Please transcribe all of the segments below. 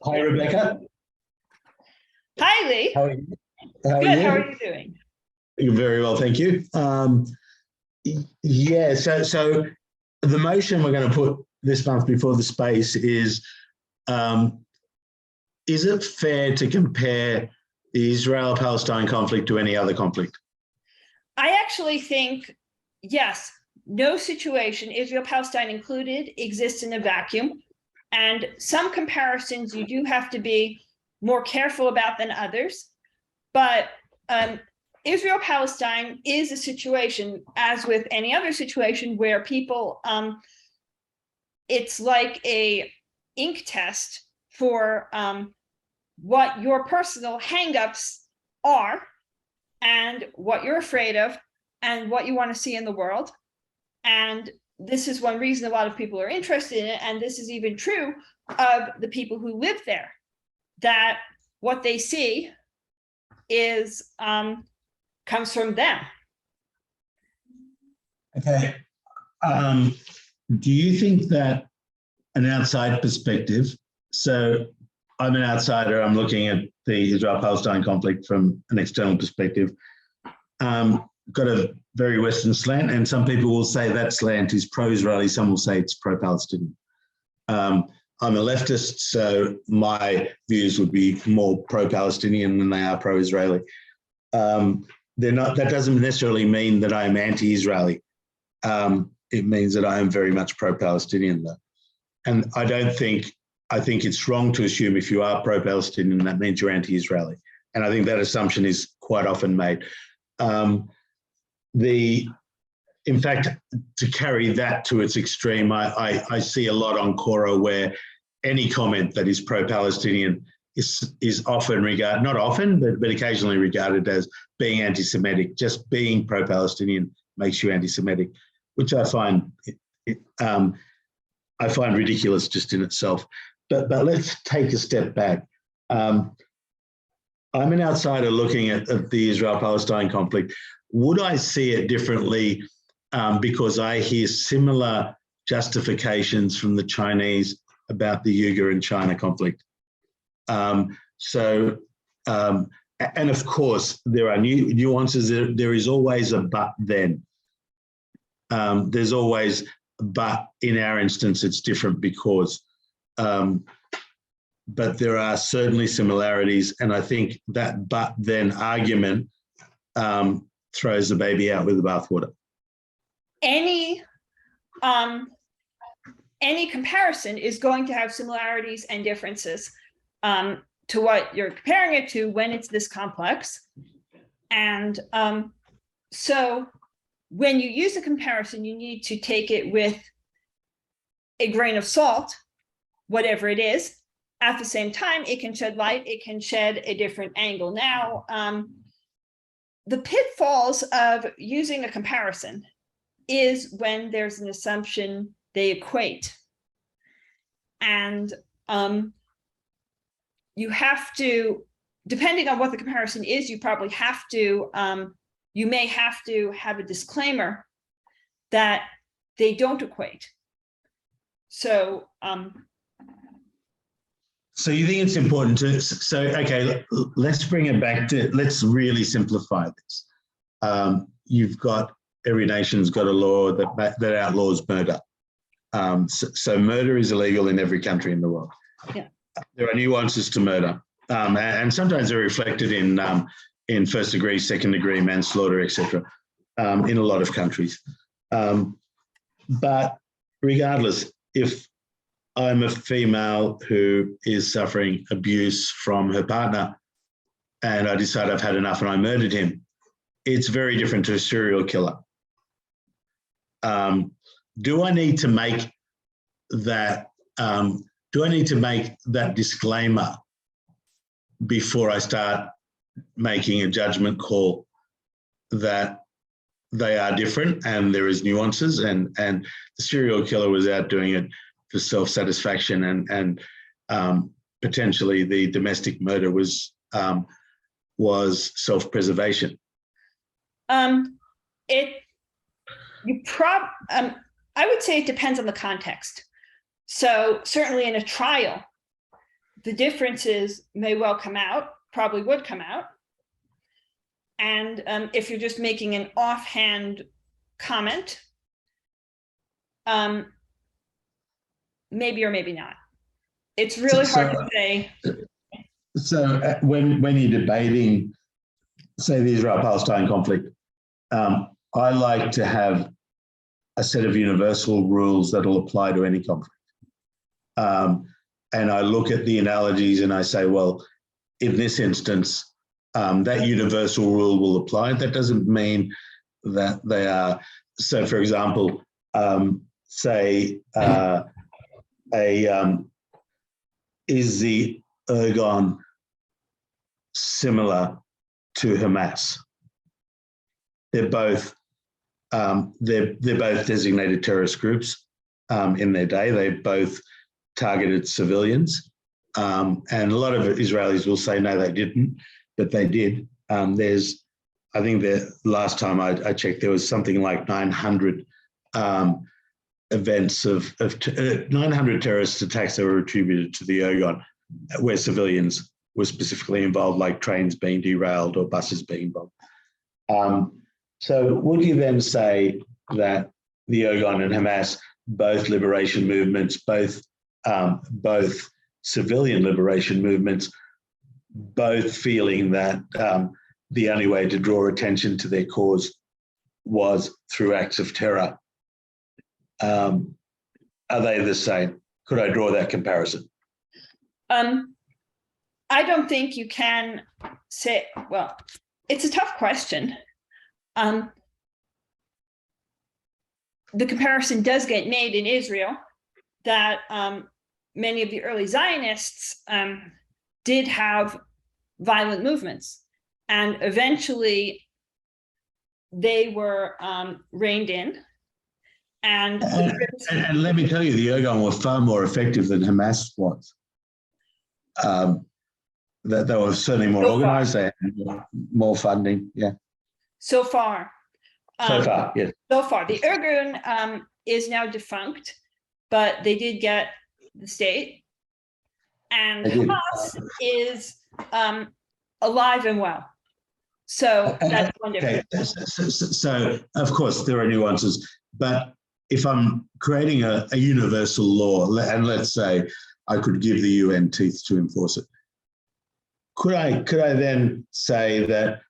Hi, Rebecca. Hi, Lee. How are you? How are Good. you? How are you doing? Very well, thank you. Yeah, so the motion we're going to put this month before the space is it fair to compare the Israel-Palestine conflict to any other conflict? I actually think, yes, no situation, Israel-Palestine included, exists in a vacuum. And some comparisons you do have to be more careful about than others. But Israel-Palestine is a situation, as with any other situation, where people, it's like a ink test for what your personal hangups are and what you're afraid of and what you want to see in the world. And this is one reason a lot of people are interested in it. And this is even true of the people who live there, that what they see is comes from them. Okay. Do you think that an outside perspective, so I'm an outsider, I'm looking at the Israel-Palestine conflict from an external perspective, got a very Western slant, and some people will say that slant is pro-Israeli, some will say it's pro-Palestinian. I'm a leftist, so my views would be more pro-Palestinian than they are pro-Israeli. That doesn't necessarily mean that I'm anti-Israeli. It means that I am very much pro-Palestinian, though. And I think it's wrong to assume if you are pro-Palestinian, that means you're anti-Israeli. And I think that assumption is quite often made. In fact, to carry that to its extreme, I see a lot on Quora where any comment that is pro-Palestinian is often regarded, not often, but occasionally regarded as being anti-Semitic. Just being pro-Palestinian makes you anti-Semitic, which I find ridiculous just in itself. But let's take a step back. I'm an outsider looking at the Israel-Palestine conflict. Would I see it differently because I hear similar justifications from the Chinese about the Uyghur and China conflict? And of course, there are nuances. There is always a but then. There's always, but in our instance, it's different because. But there are certainly similarities, and I think that but then argument throws the baby out with the bathwater. Any comparison is going to have similarities and differences to what you're comparing it to when it's this complex. And so when you use a comparison, you need to take it with a grain of salt, whatever it is. At the same time, it can shed light, it can shed a different angle. Now, the pitfalls of using a comparison is when there's an assumption they equate. And you have to, depending on what the comparison is, you probably have to, you may have to have a disclaimer that they don't equate. So you think it's important to, okay, let's bring it back to, let's really simplify this. You've got, every nation's got a law that outlaws murder. So murder is illegal in every country in the world. Yeah. There are nuances to murder, and sometimes they're reflected in first degree, second degree manslaughter, etc. In a lot of countries. But regardless, if I'm a female who is suffering abuse from her partner and I decide I've had enough and I murdered him, it's very different to a serial killer. Do I need to make that disclaimer before I start making a judgment call that they are different and there is nuances, and the serial killer was out doing it for self-satisfaction, and potentially the domestic murder was self-preservation? I would say it depends on the context. So certainly in a trial, the differences may well come out, probably would come out. And if you're just making an offhand comment, maybe or maybe not. It's really hard to say. So when you're debating, say, the Israel-Palestine conflict, I like to have a set of universal rules that will apply to any conflict. And I look at the analogies and I say, well, in this instance, that universal rule will apply. That doesn't mean that they are. So, for example, say is the Irgun similar to Hamas? They're both designated terrorist groups in their day. They both targeted civilians, and a lot of Israelis will say no, they didn't, but they did. I think the last time I checked, there was something like 900 events of 900 terrorist attacks that were attributed to the Irgun, where civilians were specifically involved, like trains being derailed or buses being bombed. So would you then say that the Irgun and Hamas, both liberation movements, both civilian liberation movements, both feeling that the only way to draw attention to their cause was through acts of terror, are they the same? Could I draw that comparison? I don't think you can say, well, it's a tough question. The comparison does get made in Israel that many of the early Zionists did have violent movements, and eventually they were reined in. And let me tell you, the Irgun were far more effective than Hamas was. That they were certainly more organized, they had more funding, yeah. So far. Yes. So far. The Irgun is now defunct, but they did get the state. And Hamas is alive and well. So that's one difference. So, of course, there are nuances, but if I'm creating a universal law, and let's say I could give the UN teeth to enforce it, could I then say that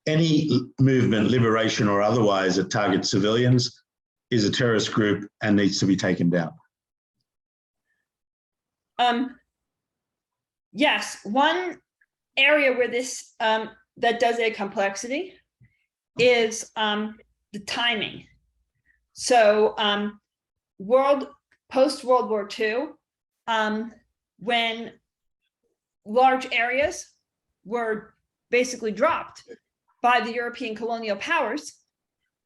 any movement, liberation or otherwise, that targets civilians is a terrorist group and needs to be taken down? Yes, one area where this that does a complexity is the timing. So post-World War II, when large areas were basically dropped by the European colonial powers,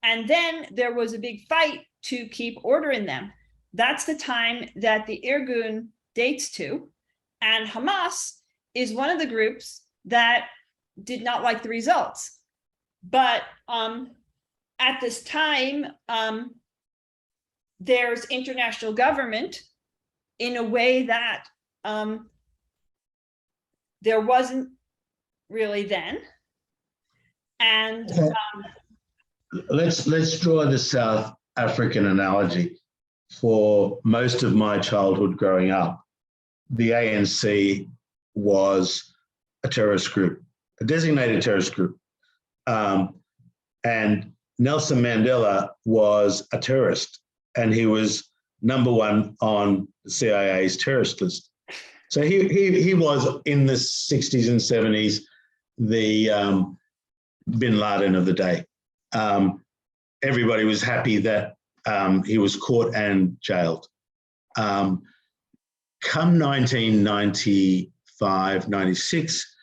and then there was a big fight to keep order in them. That's the time that the Irgun dates to, and Hamas is one of the groups that did not like the results. But at this time, there's international government in a way that there wasn't really then. And let's draw the South African analogy. For most of my childhood growing up, the ANC was a terrorist group, a designated terrorist group. And Nelson Mandela was a terrorist, and he was #1 on the CIA's terrorist list. So he was, in the 60s and 70s, the bin Laden of the day. Everybody was happy that he was caught and jailed. Come 1995, 96,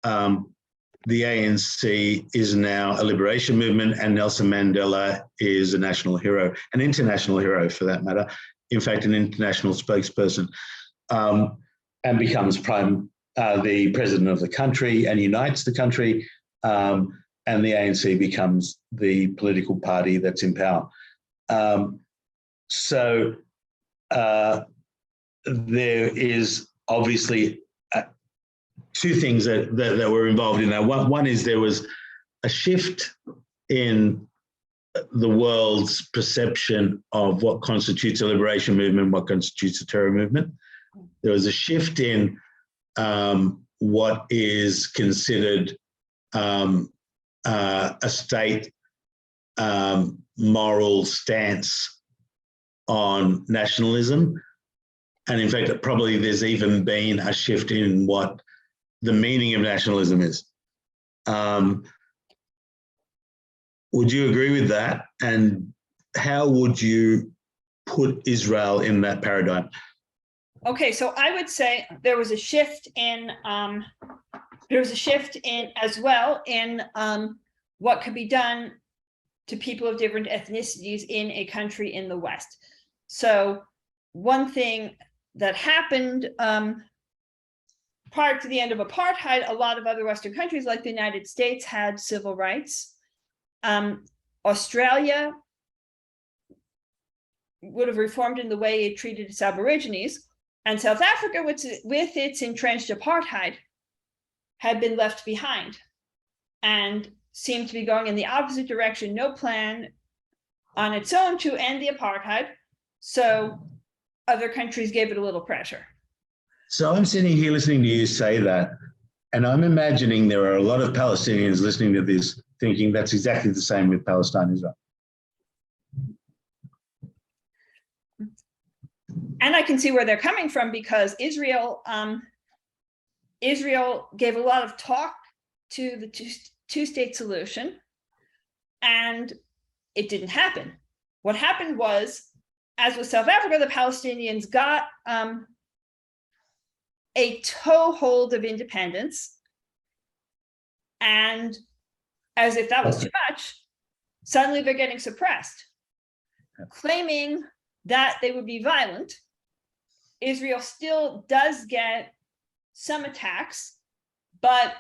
the ANC is now a liberation movement, and Nelson Mandela is a national hero, an international hero for that matter, in fact, an international spokesperson, and becomes the president of the country and unites the country, and the ANC becomes the political party that's in power. So there is obviously two things that were involved in that. One is there was a shift in the world's perception of what constitutes a liberation movement, what constitutes a terror movement. There was a shift in what is considered a state moral stance on nationalism. And in fact, probably there's even been a shift in what the meaning of nationalism is. Would you agree with that? And how would you put Israel in that paradigm? Okay, so I would say there was a shift in as well in what could be done to people of different ethnicities in a country in the West. So one thing that happened prior to the end of apartheid, a lot of other Western countries like the United States had civil rights. Australia would have reformed in the way it treated its Aborigines, and South Africa, with its entrenched apartheid, had been left behind and seemed to be going in the opposite direction, no plan on its own to end the apartheid. So other countries gave it a little pressure. So I'm sitting here listening to you say that, and I'm imagining there are a lot of Palestinians listening to this thinking that's exactly the same with Palestine as well. And I can see where they're coming from, because Israel gave a lot of talk to the two-state solution, and it didn't happen. What happened was, as with South Africa, the Palestinians got a toehold of independence, and as if that was too much, suddenly they're getting suppressed, claiming that they would be violent. Israel still does get some attacks, but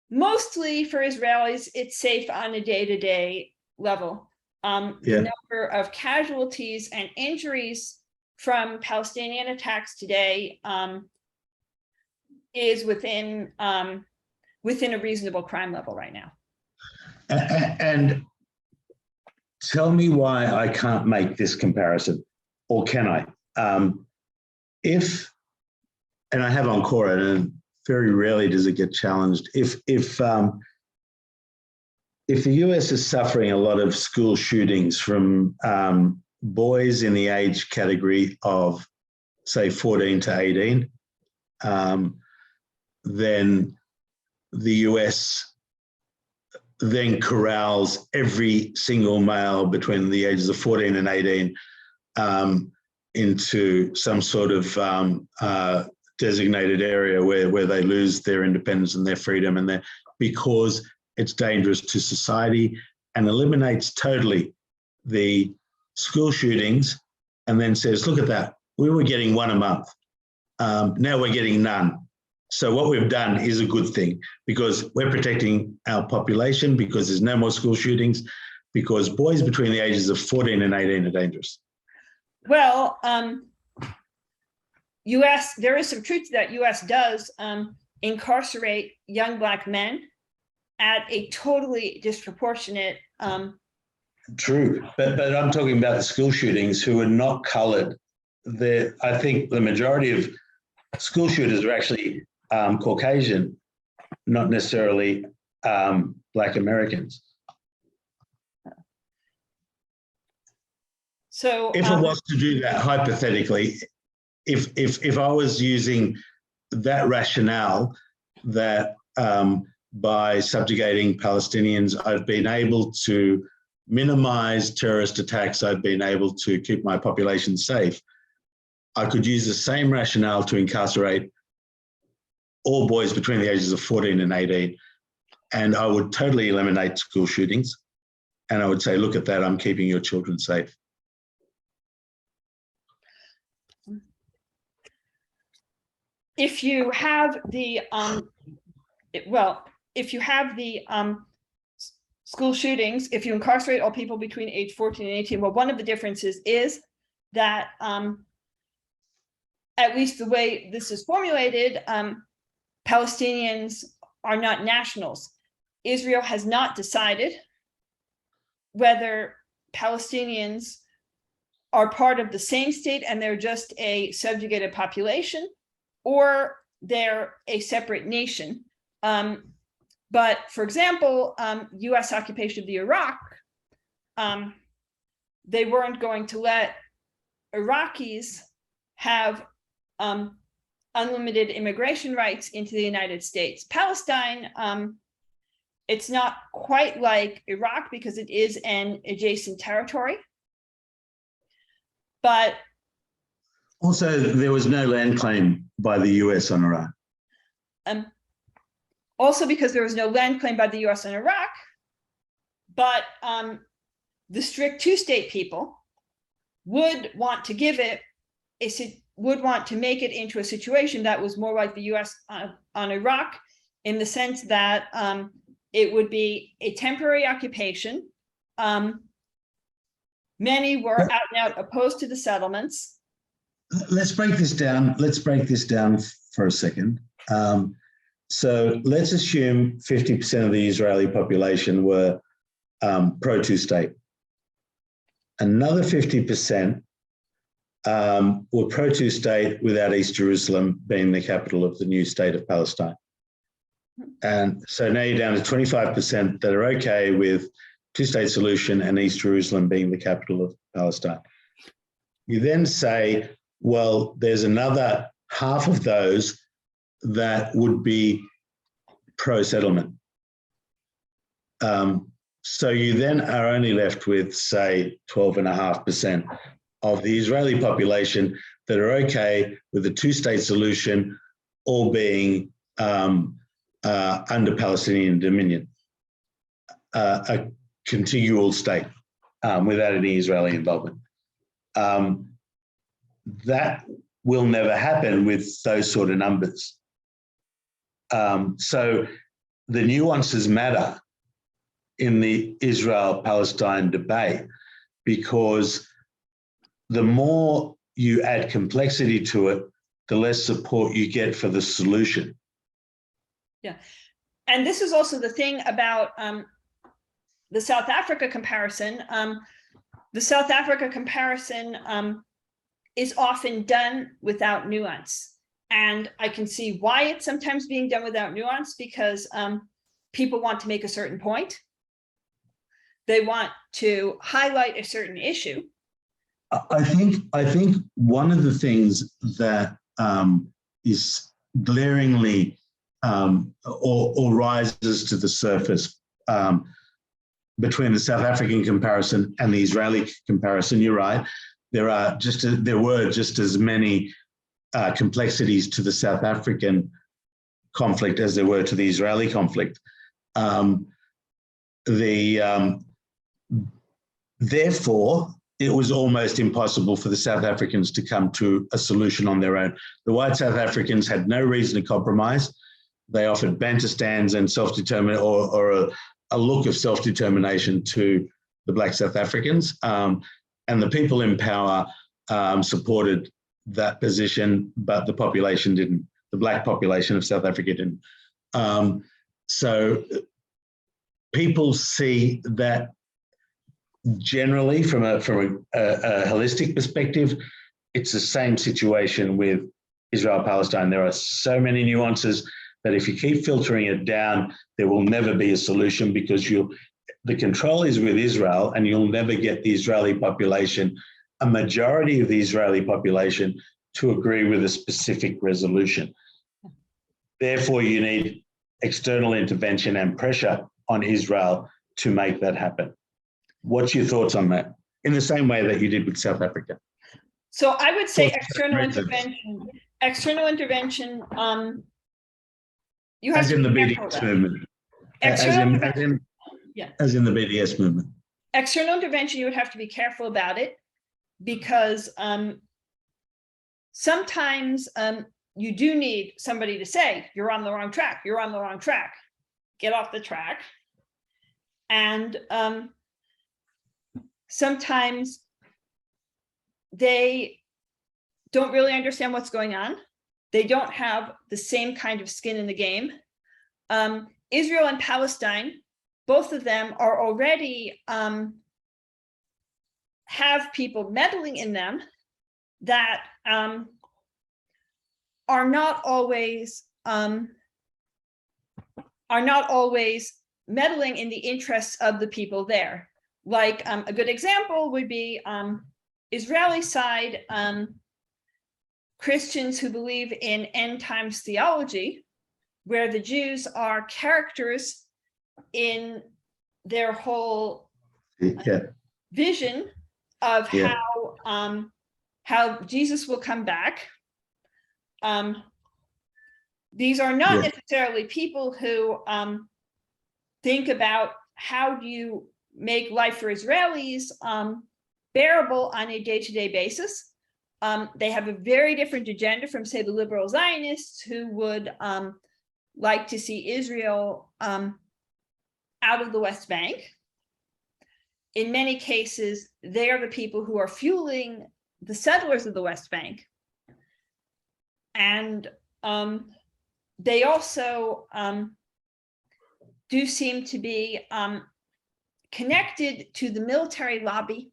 mostly for Israelis, it's safe on a day-to-day level. The number of casualties and injuries from Palestinian attacks today is within a reasonable crime level right now. And tell me why I can't make this comparison, or can I? And I have on Quora, and very rarely does it get challenged. If the US is suffering a lot of school shootings from boys in the age category of, say, 14 to 18, then the US then corrals every single male between the ages of 14 and 18 into some sort of designated area where they lose their independence and their freedom, and because it's dangerous to society, and eliminates totally the school shootings, and then says, look at that, we were getting one a month. Now we're getting none. So what we've done is a good thing, because we're protecting our population, because there's no more school shootings, because boys between the ages of 14 and 18 are dangerous. Well, there is some truth to that. US does incarcerate young Black men at a totally disproportionate. True, but I'm talking about the school shootings who are not colored. I think the majority of school shooters are actually Caucasian, not necessarily Black Americans. So if it was to do that hypothetically, if I was using that rationale that by subjugating Palestinians, I've been able to minimize terrorist attacks, I've been able to keep my population safe, I could use the same rationale to incarcerate all boys between the ages of 14 and 18, and I would totally eliminate school shootings. And I would say, look at that, I'm keeping your children safe. If you have the school shootings, if you incarcerate all people between age 14 and 18, well, one of the differences is that at least the way this is formulated, Palestinians are not nationals. Israel has not decided whether Palestinians are part of the same state and they're just a subjugated population, or they're a separate nation. But for example, US occupation of the Iraq, they weren't going to let Iraqis have unlimited immigration rights into the United States. Palestine, it's not quite like Iraq because it is an adjacent territory. But also, there was no land claim by the US on Iraq. Also because there was no land claim by the US on Iraq, but the strict two-state people would want to give it, would want to make it into a situation that was more like the US on Iraq, in the sense that it would be a temporary occupation. Many were out and out opposed to the settlements. Let's break this down. Let's break this down for a second. So let's assume 50% of the Israeli population were pro two-state. Another 50% were pro two-state without East Jerusalem being the capital of the new state of Palestine. And so now you're down to 25% that are okay with two-state solution and East Jerusalem being the capital of Palestine. You then say, well, there's another half of those that would be pro-settlement. So you then are only left with, say, 12.5% of the Israeli population that are okay with the two-state solution, all being under Palestinian dominion, a contiguous state without any Israeli involvement. That will never happen with those sort of numbers. So the nuances matter in the Israel-Palestine debate, because the more you add complexity to it, the less support you get for the solution. Yeah, and this is also the thing about the South Africa comparison. The South Africa comparison is often done without nuance. And I can see why it's sometimes being done without nuance, because people want to make a certain point. They want to highlight a certain issue. I think one of the things that is glaringly or rises to the surface between the South African comparison and the Israeli comparison, you're right, there were just as many complexities to the South African conflict as there were to the Israeli conflict. Therefore, it was almost impossible for the South Africans to come to a solution on their own. The white South Africans had no reason to compromise. They offered bantustans and self-determination, or a look of self-determination to the black South Africans. And the people in power supported that position, but the population didn't. The black population of South Africa didn't. So people see that generally from a holistic perspective, it's the same situation with Israel-Palestine. There are so many nuances that if you keep filtering it down, there will never be a solution, because the control is with Israel, and you'll never get the Israeli population, a majority of the Israeli population, to agree with a specific resolution. Therefore, you need external intervention and pressure on Israel to make that happen. What's your thoughts on that? In the same way that you did with South Africa. So I would say external intervention. External intervention. You have as in the BDS movement. As in the BDS movement. External intervention, you would have to be careful about it, because sometimes you do need somebody to say, you're on the wrong track, you're on the wrong track, get off the track. And sometimes they don't really understand what's going on. they don't have the same kind of skin in the game. Israel and Palestine, both of them are already have people meddling in them that are not always meddling in the interests of the people there. Like a good example would be Israeli side Christians who believe in end times theology, where the Jews are characters in their whole vision of how Jesus will come back. These are not necessarily people who think about how do you make life for Israelis bearable on a day-to-day basis. They have a very different agenda from, say, the liberal Zionists, who would like to see Israel out of the West Bank. In many cases, they are the people who are fueling the settlers of the West Bank. And they also do seem to be connected to the military lobby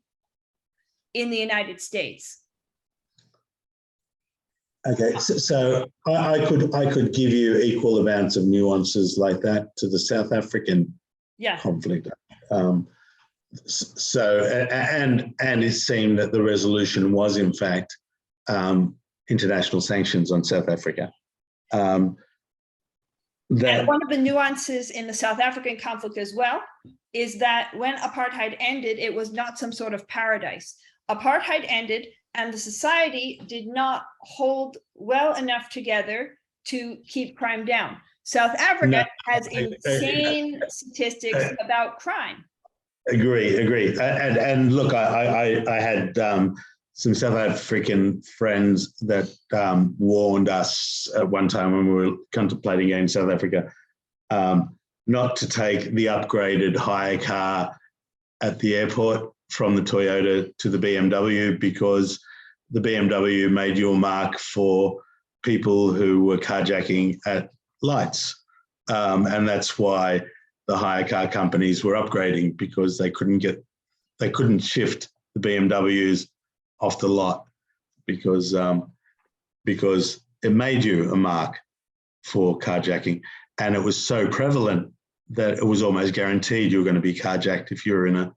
in the United States. Okay, so I could give you equal amounts of nuances like that to the South African conflict. And it seemed that the resolution was in fact international sanctions on South Africa. And one of the nuances in the South African conflict as well is that when apartheid ended, it was not some sort of paradise. Apartheid ended and the society did not hold well enough together to keep crime down. South Africa has insane statistics about crime. Agree. And look, I had some South African friends that warned us at one time when we were contemplating going to South Africa not to take the upgraded hire car at the airport from the Toyota to the BMW, because the BMW made you a mark for people who were carjacking at lights. And that's why the hire car companies were upgrading, because they couldn't shift the BMWs off the lot because it made you a mark for carjacking. And it was so prevalent that it was almost guaranteed you were going to be carjacked if you were in a.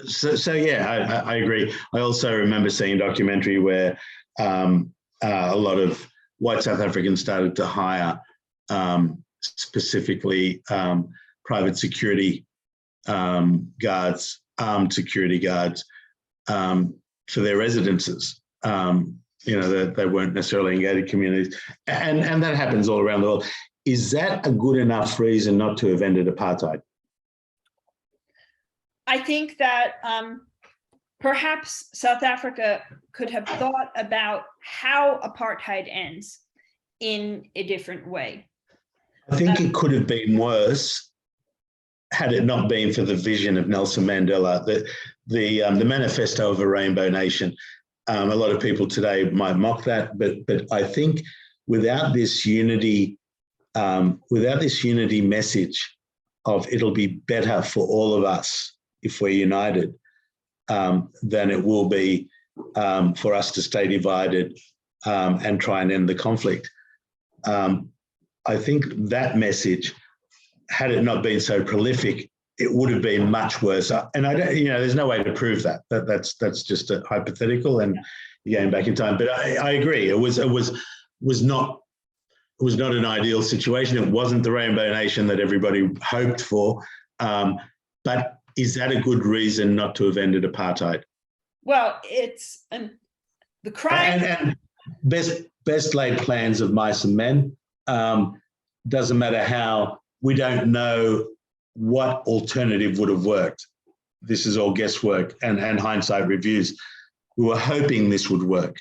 So yeah, I agree. I also remember seeing a documentary where a lot of white South Africans started to hire specifically private security guards, armed security guards for their residences. They weren't necessarily in gated communities. And that happens all around the world. Is that a good enough reason not to have ended apartheid? I think that perhaps South Africa could have thought about how apartheid ends in a different way. I think it could have been worse had it not been for the vision of Nelson Mandela, the manifesto of a rainbow nation. A lot of people today might mock that, but I think without this unity message of it'll be better for all of us if we're united, than it will be for us to stay divided and try and end the conflict. I think that message, had it not been so prolific, it would have been much worse. And I don't, there's no way to prove that. That's just a hypothetical and going back in time. But I agree. It was not an ideal situation. It wasn't the rainbow nation that everybody hoped for. But is that a good reason not to have ended apartheid? Well, it's the crime and best laid plans of mice and men. Doesn't matter how. We don't know what alternative would have worked. This is all guesswork and hindsight reviews. We were hoping this would work.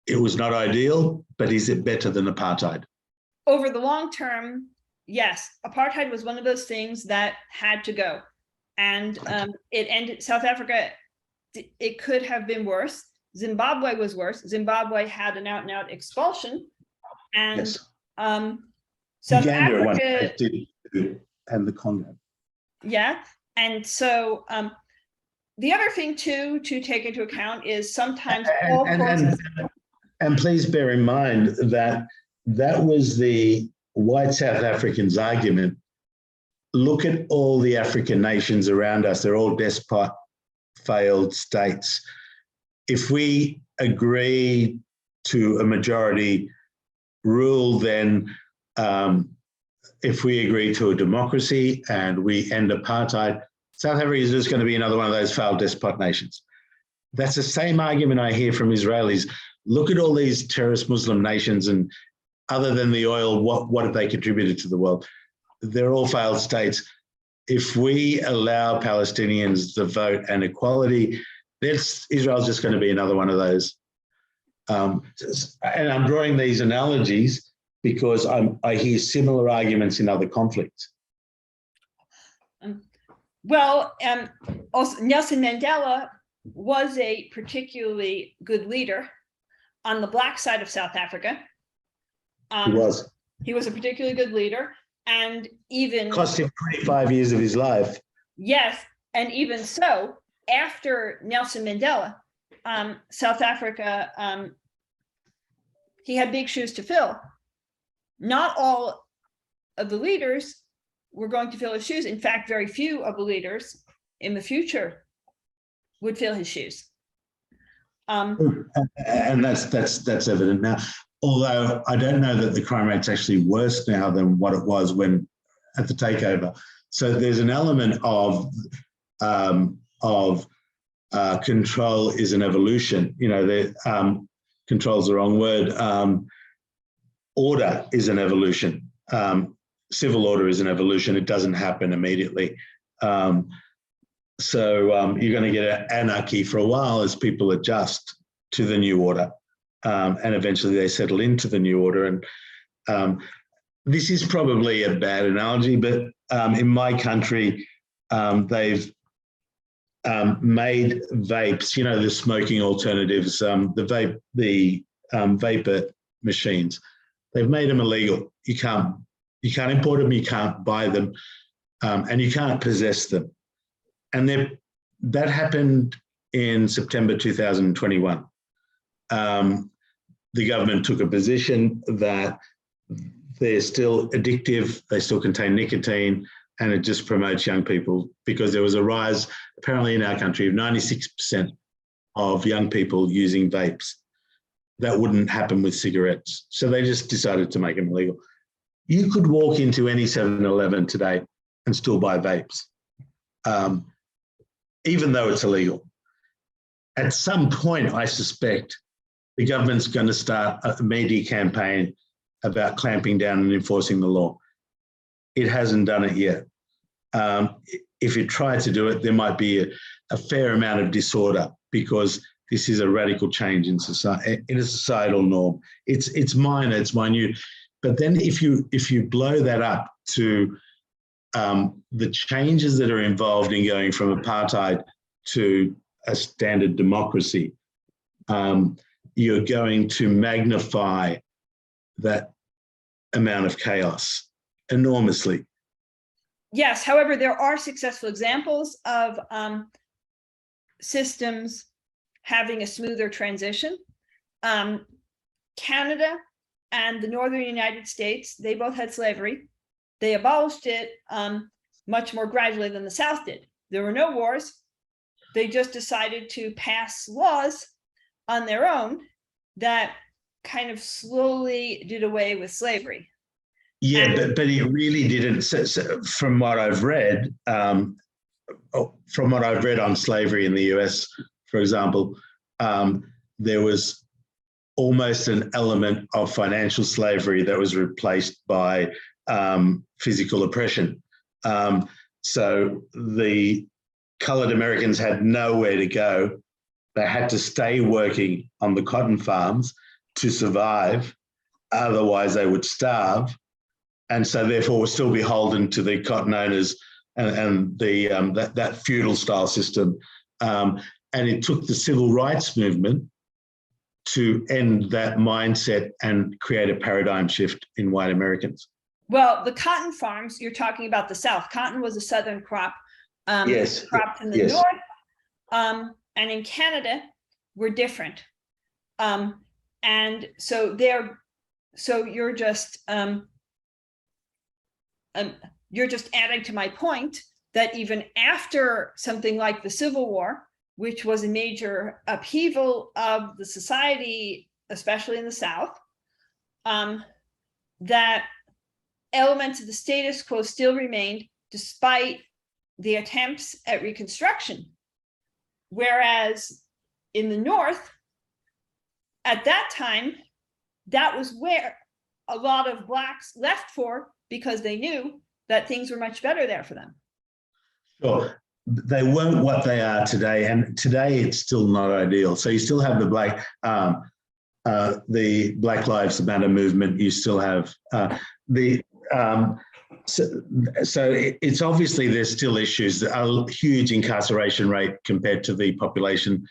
It was not ideal, but is it better than apartheid? Over the long term, yes. Apartheid was one of those things that had to go. And it ended. South Africa, it could have been worse. Zimbabwe was worse. Zimbabwe had an out-and-out expulsion, and Yes. South Uganda at one Africa, stage did, and the Congo. yeah. And so the other thing too to take into account is sometimes all forces. And please bear in mind that that was the white South Africans' argument. Look at all the African nations around us. They're all despot, failed states. If we agree to a majority rule, then if we agree to a democracy and we end apartheid, South Africa is just going to be another one of those failed despot nations. That's the same argument I hear from Israelis. Look at all these terrorist Muslim nations, and other than the oil, what have they contributed to the world? They're all failed states. If we allow Palestinians the vote and equality, Israel's just going to be another one of those. And I'm drawing these analogies because I hear similar arguments in other conflicts. Also Nelson Mandela was a particularly good leader on the Black side of South Africa. He was. He was a particularly good leader, and even cost him 25 years of his life. Yes, and even so, after Nelson Mandela, South Africa, he had big shoes to fill. Not all of the leaders were going to fill his shoes. In fact, very few of the leaders in the future would fill his shoes. And that's evident now. Although I don't know that the crime rate's actually worse now than what it was when at the takeover. So there's an element of control is an evolution. You know, control's the wrong word. Order is an evolution. Civil order is an evolution. It doesn't happen immediately. So you're going to get anarchy for a while as people adjust to the new order. And eventually they settle into the new order. And this is probably a bad analogy, but in my country, they've made vapes, you know, the smoking alternatives, the vapor machines. They've made them illegal. You can't import them, you can't buy them, and you can't possess them. And that happened in September 2021. The government took a position that they're still addictive, they still contain nicotine, and it just promotes young people, because there was a rise apparently in our country of 96% of young people using vapes. That wouldn't happen with cigarettes. So they just decided to make them illegal. You could walk into any 7-Eleven today and still buy vapes, even though it's illegal. At some point, I suspect the government's going to start a media campaign about clamping down and enforcing the law. It hasn't done it yet. If it tried to do it, there might be a fair amount of disorder, because this is a radical change in society, in a societal norm. It's minor, it's minute, but then if you blow that up to the changes that are involved in going from apartheid to a standard democracy, you're going to magnify that amount of chaos enormously. Yes, however, there are successful examples of systems having a smoother transition. Canada and the Northern United States, they both had slavery. They abolished it much more gradually than the South did. There were no wars. They just decided to pass laws on their own that kind of slowly did away with slavery. Yeah, but it really didn't. So from what I've read, on slavery in the US, for example, there was almost an element of financial slavery that was replaced by physical oppression. So the colored Americans had nowhere to go. They had to stay working on the cotton farms to survive. Otherwise, they would starve. And so therefore were still beholden to the cotton owners and that feudal style system. And it took the civil rights movement to end that mindset and create a paradigm shift in white Americans? Well, the cotton farms, you're talking about the South. Cotton was a Southern crop. Yes. Cropped in the Yes. North, and in Canada, we're different. And so you're just adding to my point that even after something like the Civil War, which was a major upheaval of the society, especially in the South, that elements of the status quo still remained despite the attempts at reconstruction. Whereas in the North, at that time, that was where a lot of Blacks left for, because they knew that things were much better there for them. Sure. They weren't what they are today, and today it's still not ideal. So you still have the Black Lives Matter movement. You still have so it's obviously there's still issues. A huge incarceration rate compared to the population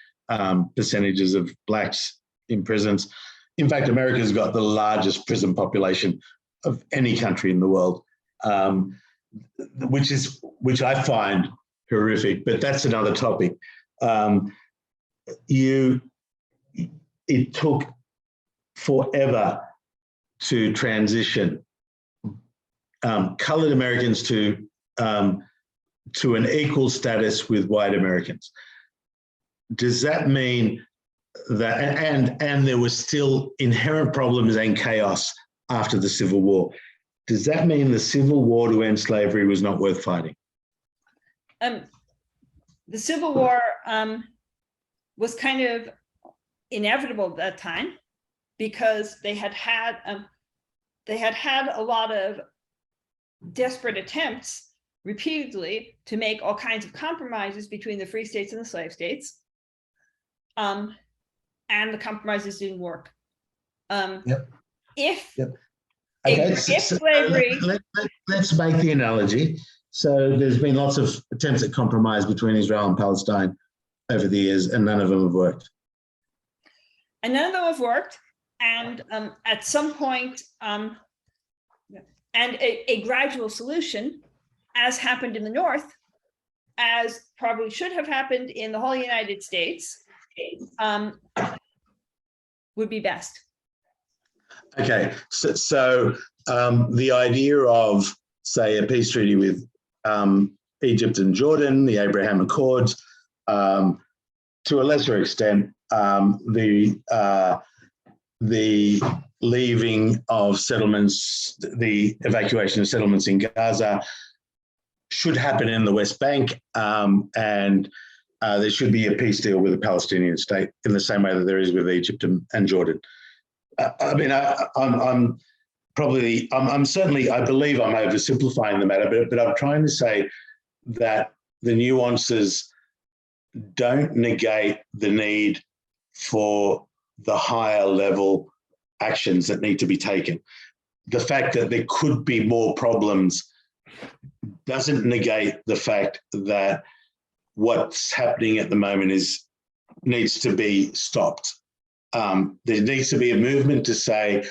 percentages of Blacks in prisons. In fact, America's got the largest prison population of any country in the world, which I find horrific. But that's another topic. It took forever to transition colored Americans to an equal status with white Americans. Does that mean that, and there was still inherent problems and chaos after the Civil War? Does that mean the Civil War to end slavery was not worth fighting? The Civil War was kind of inevitable at that time, because they had had a lot of desperate attempts repeatedly to make all kinds of compromises between the free states and the slave states, and the compromises didn't work. If slavery, let's make the analogy. So there's been lots of attempts at compromise between Israel and Palestine over the years, and none of them have worked. And at some point, and a gradual solution, as happened in the North, as probably should have happened in the whole United States, would be best. Okay, so the idea of, say, a peace treaty with Egypt and Jordan, the Abraham Accords, to a lesser extent, the leaving of settlements, the evacuation of settlements in Gaza should happen in the West Bank, and there should be a peace deal with the Palestinian state in the same way that there is with Egypt and Jordan. I mean, I'm certainly, I believe I'm oversimplifying the matter, but I'm trying to say that the nuances don't negate the need for the higher level actions that need to be taken. The fact that there could be more problems doesn't negate the fact that what's happening at the moment needs to be stopped. There needs to be a movement to say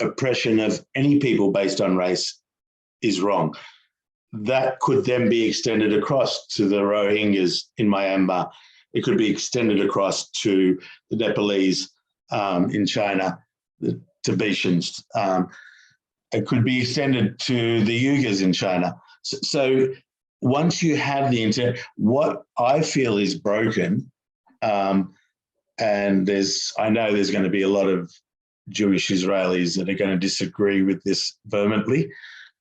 oppression of any people based on race is wrong. That could then be extended across to the Rohingyas in Myanmar. It could be extended across to the Nepalese in China, the Tibetans. It could be extended to the Uyghurs in China. So once you have the what I feel is broken, and I know there's going to be a lot of Jewish Israelis that are going to disagree with this vehemently.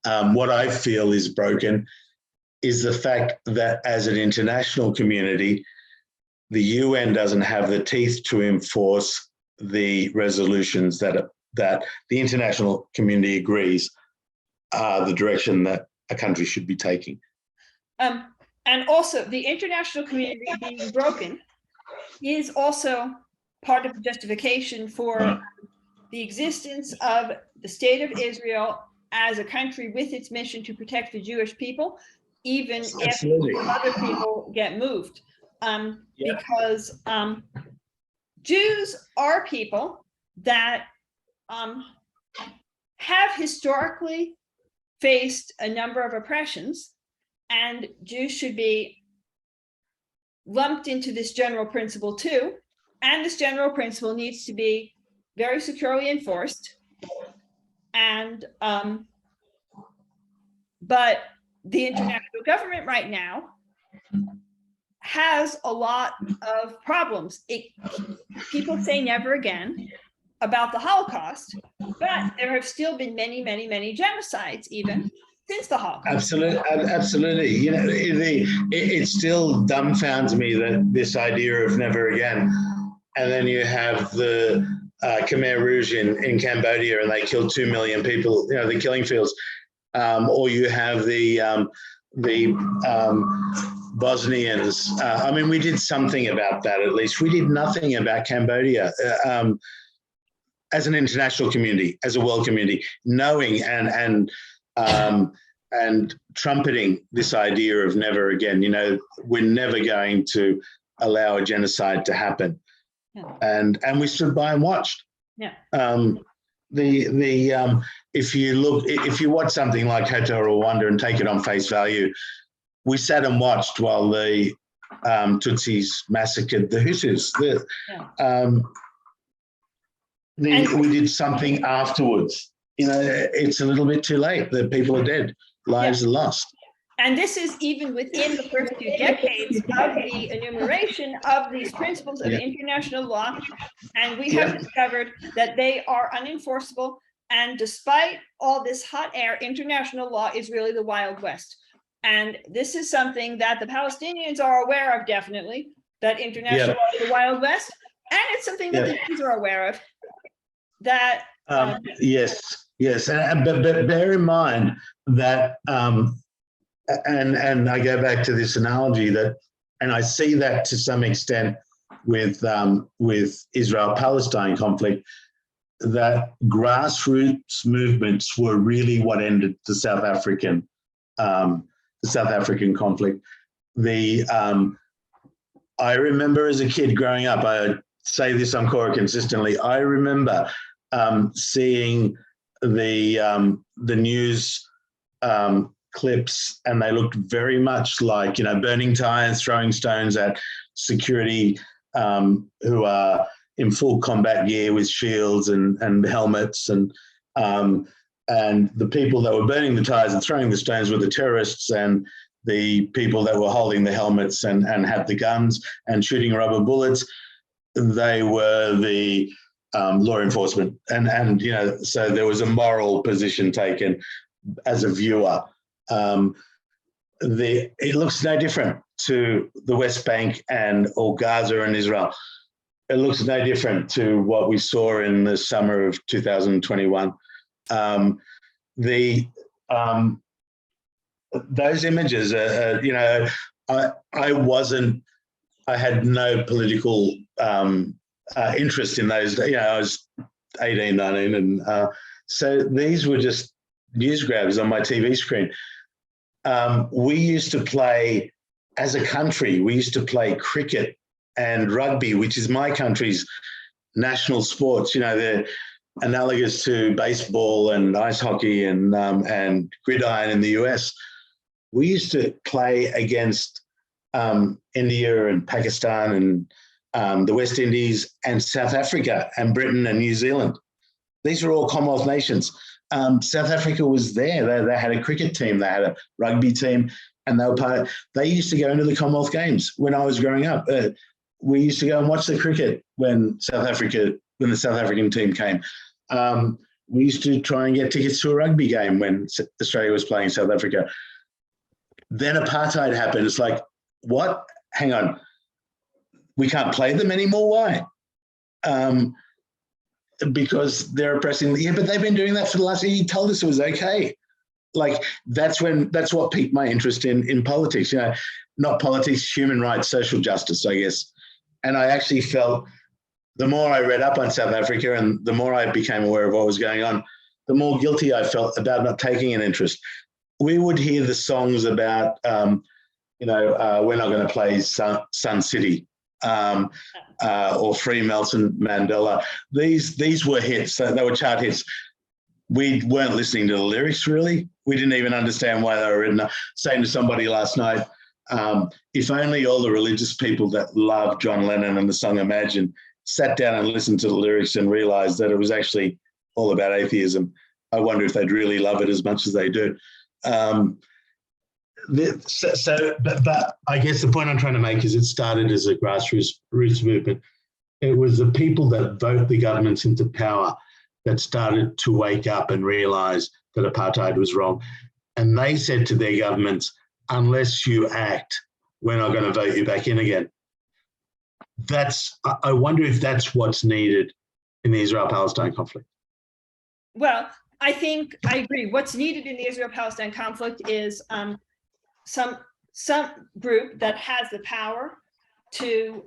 What I feel is broken is the fact that as an international community, the UN doesn't have the teeth to enforce the resolutions that the international community agrees are the direction that a country should be taking. And also, the international community being broken is also part of the justification for the existence of the state of Israel as a country with its mission to protect the Jewish people, even if other people get moved. Because Jews are people that have historically faced a number of oppressions, and Jews should be lumped into this general principle too. And this general principle needs to be very securely enforced. And but the international government right now has a lot of problems. People say never again about the Holocaust, but there have still been many, many, many genocides even since the Holocaust. Absolutely. You know, it still dumbfounds me that this idea of never again, and then you have the Khmer Rouge in Cambodia, and they killed 2 million people. You know, the killing fields, or you have the Bosnians. I mean, we did something about that. At least we did nothing about Cambodia. As an international community, as a world community, knowing and trumpeting this idea of never again. You know, we're never going to allow a genocide to happen, and we stood by and watched. Yeah. If you watch something like Hotel Rwanda and take it on face value, we sat and watched while the Tutsis massacred the Hutus. We did something afterwards. You know, it's a little bit too late. The people are dead. Lives are lost. And this is even within the first few decades of the enumeration of these principles of international law. And we have discovered that they are unenforceable. And despite all this hot air, international law is really the Wild West. And this is something that the Palestinians are aware of, definitely, that international law is the Wild West. And it's something that the Jews are aware of. That yes, but bear in mind that, and I go back to this analogy that, and I see that to some extent with Israel-Palestine conflict, that grassroots movements were really what ended the South African conflict. I remember as a kid growing up, I say this on Cora consistently, I remember seeing the news clips, and they looked very much like, you know, burning tires, throwing stones at security who are in full combat gear with shields and helmets, and the people that were burning the tires and throwing the stones were the terrorists, and the people that were holding the helmets and had the guns and shooting rubber bullets, they were the law enforcement, and you know, so there was a moral position taken as a viewer. It looks no different to the West Bank or Gaza and Israel. It looks no different to what we saw in the summer of 2021. Those images, you know, I had no political interest in those. You know, I was 18, 19, and so these were just news grabs on my TV screen. We used to play, as a country, we used to play cricket and rugby, which is my country's national sports. You know, they're analogous to baseball and ice hockey and gridiron in the US. We used to play against India and Pakistan and the West Indies and South Africa and Britain and New Zealand. These are all Commonwealth nations. South Africa was there. They had a cricket team, they had a rugby team, and they used to go into the Commonwealth Games when I was growing up. We used to go and watch the cricket when the South African team came. We used to try and get tickets to a rugby game when Australia was playing South Africa. Then apartheid happened. It's like, what? Hang on. We can't play them anymore? Why? Because they're oppressing. Yeah, but they've been doing that for the last year. You told us it was okay. Like, that's what piqued my interest in politics. You know, not politics, human rights, social justice, I guess. And I actually felt, the more I read up on South Africa and the more I became aware of what was going on, the more guilty I felt about not taking an interest. We would hear the songs about, we're not going to play Sun City. or Free Nelson Mandela. These were hits. They were chart hits. We weren't listening to the lyrics, really. We didn't even understand why they were written. Saying to somebody last night, if only all the religious people that love John Lennon and the song Imagine sat down and listened to the lyrics and realised that it was actually all about atheism, I wonder if they'd really love it as much as they do. But I guess the point I'm trying to make is it started as a grassroots movement. It was the people that vote the governments into power that started to wake up and realise that apartheid was wrong. And they said to their governments, unless you act, we're not going to vote you back in again. I wonder if that's what's needed in the Israel-Palestine conflict. Well, I think I agree. What's needed in the Israel-Palestine conflict is some group that has the power to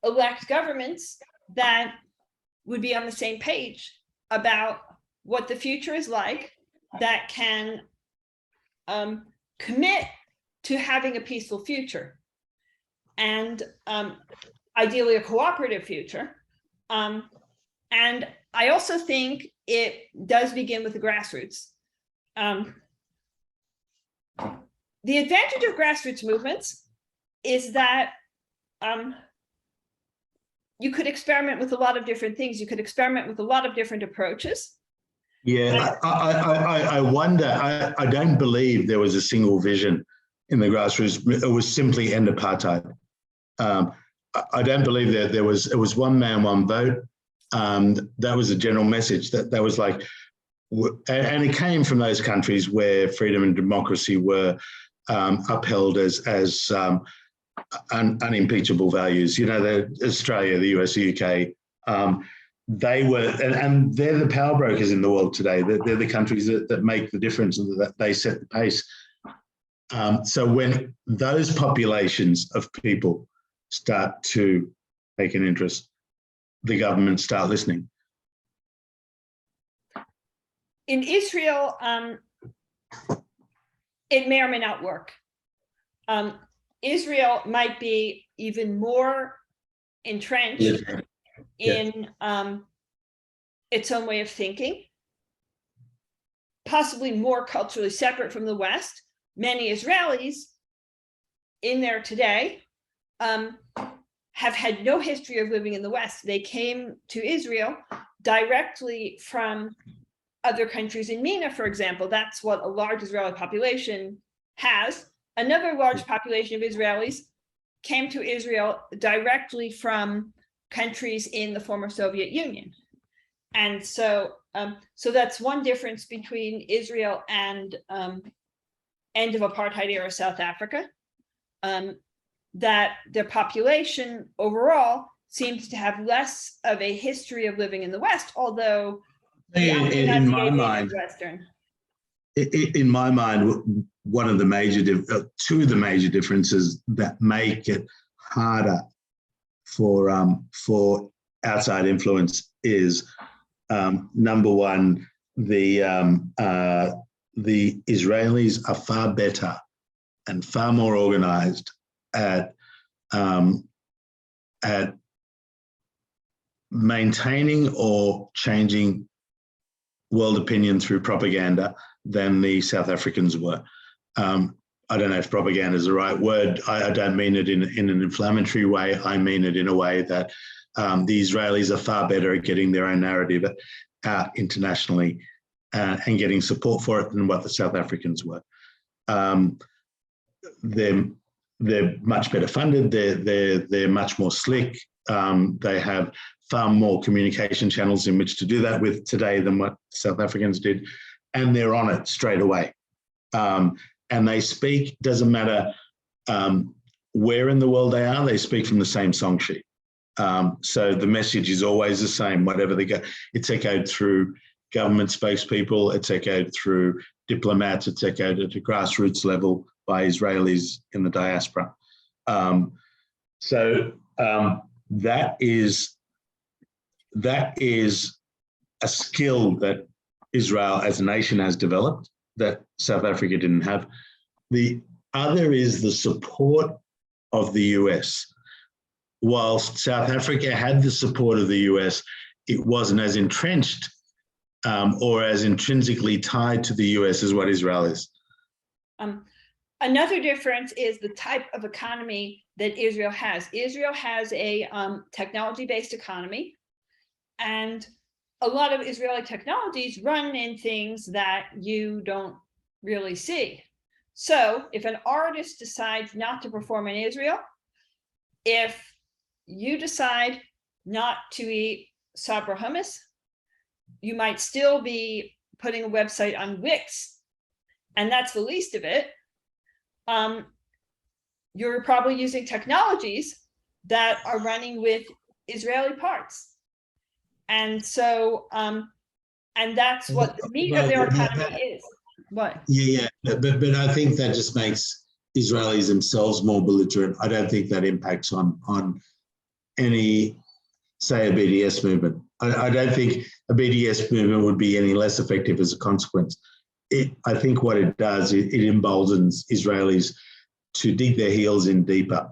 elect governments that would be on the same page about what the future is like, that can commit to having a peaceful future and ideally a cooperative future. And I also think it does begin with the grassroots. The advantage of grassroots movements is that you could experiment with a lot of different things. You could experiment with a lot of different approaches. Yeah, I wonder, I don't believe there was a single vision in the grassroots. It was simply end apartheid. I don't believe that it was one man, one vote. That was a general message that was like, and it came from those countries where freedom and democracy were upheld as unimpeachable values. You know, Australia, the US, the UK, they were, and they're the power brokers in the world today. They're the countries that make the difference and that they set the pace. So when those populations of people start to take an interest, the government start listening. In Israel, it may or may not work. Israel might be even more entrenched in its own way of thinking, possibly more culturally separate from the West. Many Israelis in there today have had no history of living in the West. They came to Israel directly from other countries in MENA, for example. That's what a large Israeli population has. Another large population of Israelis came to Israel directly from countries in the former Soviet Union. And so that's one difference between Israel and end of apartheid era South Africa, that their population overall seems to have less of a history of living in the West, although in my mind, Western. In my mind, one of the major, two of the major differences that make it harder for outside influence is number one, the Israelis are far better and far more organized at maintaining or changing world opinion through propaganda than the South Africans were. I don't know if propaganda is the right word. I don't mean it in an inflammatory way. I mean it in a way that the Israelis are far better at getting their own narrative out internationally and getting support for it than what the South Africans were. They're much better funded. They're much more slick. They have far more communication channels in which to do that with today than what South Africans did, and they're on it straight away. And they speak, doesn't matter where in the world they are, they speak from the same song sheet. So the message is always the same, whatever they go. It's echoed through government spokespeople, it's echoed through diplomats, it's echoed at a grassroots level by Israelis in the diaspora. That is a skill that Israel as a nation has developed that South Africa didn't have. The other is the support of the US. whilst South Africa had the support of the US, it wasn't as entrenched or as intrinsically tied to the US as what Israel is. Another difference is the type of economy that Israel has. Israel has a technology-based economy, and a lot of Israeli technologies run in things that you don't really see. So if an artist decides not to perform in Israel, if you decide not to eat sabra hummus, you might still be putting a website on Wix, and that's the least of it. You're probably using technologies that are running with Israeli parts. And so, and that's what the meat of their economy is. What? Yeah, but I think that just makes Israelis themselves more belligerent. I don't think that impacts on any, say, a BDS movement. I don't think a BDS movement would be any less effective as a consequence. I think what it does, it emboldens Israelis to dig their heels in deeper.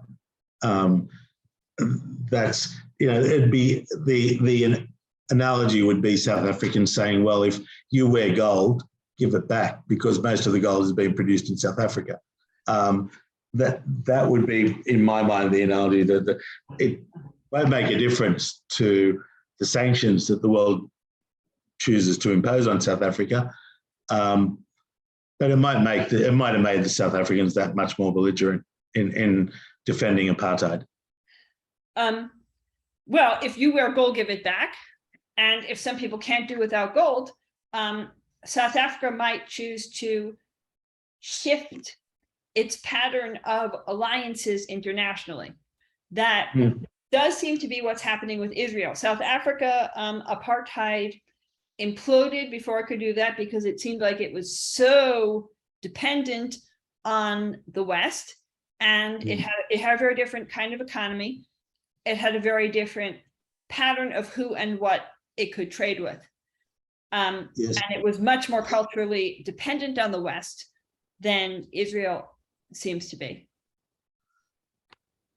That's, it'd be the analogy would be South Africans saying, well, if you wear gold, give it back, because most of the gold is being produced in South Africa. That would be, in my mind, the analogy that it won't make a difference to the sanctions that the world chooses to impose on South Africa. But it might have made the South Africans that much more belligerent in defending apartheid. Well, if you wear gold, give it back. And if some people can't do without gold, South Africa might choose to shift its pattern of alliances internationally. That does seem to be what's happening with Israel. South Africa, apartheid imploded before it could do that because it seemed like it was so dependent on the West, and it had a very different kind of economy. It had a very different pattern of who and what it could trade with. Yes. And it was much more culturally dependent on the West than Israel seems to be.